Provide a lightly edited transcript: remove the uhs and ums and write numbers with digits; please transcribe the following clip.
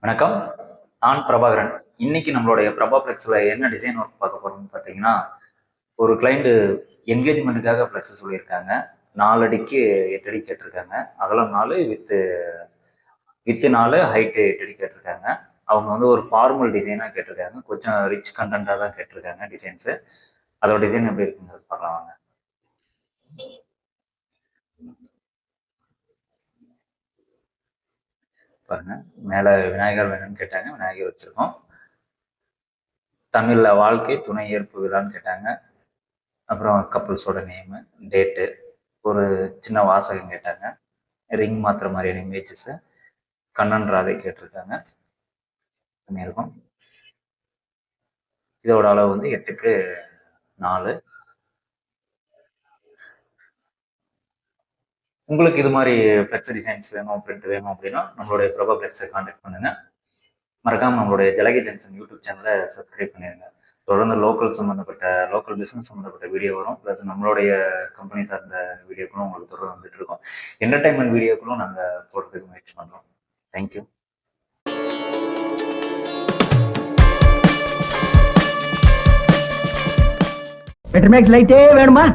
வணக்கம். நான் பிரபாகரன். இன்னைக்கு நம்மளுடைய பிரபாப்ளெக்ஸ்ல என்ன டிசைன் ஒர்க் பார்க்க போறோம்னு பார்த்தீங்கன்னா, ஒரு கிளைண்ட் என்கேஜ்மெண்ட்டுக்காக ஃப்ளெக்ஸ் சொல்லியிருக்காங்க. 4 அடிக்கு 8 அடி கேட்டிருக்காங்க. அகலம் 4 வித் 4 ஹைட் 8 அடி கேட்டிருக்காங்க. அவங்க வந்து ஒரு ஃபார்மல் டிசைனா கேட்டிருக்காங்க. கொஞ்சம் ரிச் கன்டென்ட்டா தான் கேட்டிருக்காங்க டிசைன்ஸு. அதோட டிசைன் எப்படி இருக்குங்கிறது பார்க்கலாம் வாங்க. பாருங்க. மேல விநாயகர் வேணும்னு கேட்டாங்க. விநாயகர் வச்சிருக்கோம். தமிழ்ல வாழ்க்கை துணை ஏற்பு விழான்னு கேட்டாங்க. அப்புறம் கப்புள்ஸோட நேமு, டேட்டு, ஒரு சின்ன வாசகம் கேட்டாங்க. ரிங் மாத்துற மாதிரியான இமேஜஸ், கண்ணன் ராதை கேட்டிருக்காங்க. பண்ணியிருக்கோம். இதோட அளவு வந்து 8க்கு 4. உங்களுக்கு இது மாதிரி ஃப்ளெக்ஸ் டிசைன்ஸ் வேணும், பிரிண்ட் வேணும் அப்படின்னா நம்மளுடைய பிரபா ஃப்ளெக்ஸை கான்டாக்ட் பண்ணுங்க. மறக்காம நம்மளுடைய ஜலகி ஜங்ஷன் யூடியூப் சேனலை சப்ஸ்கிரைப் பண்ணிடுங்க. தொடர்ந்து லோக்கல் பிசினஸ் சம்மந்தப்பட்ட வீடியோ வரும். ப்ளஸ் நம்மளுடைய கம்பெனி சார்ந்த வீடியோக்களும் உங்களுக்கு தொடர்ந்து வந்துட்டு இருக்கோம். என்டர்டைன்மெண்ட் வீடியோக்களும் நாங்கள் போடுறதுக்கு முயற்சி பண்ணுறோம். தேங்க்யூ. பெட்ரோமேக்ஸ் லைட்டே வேணுமா?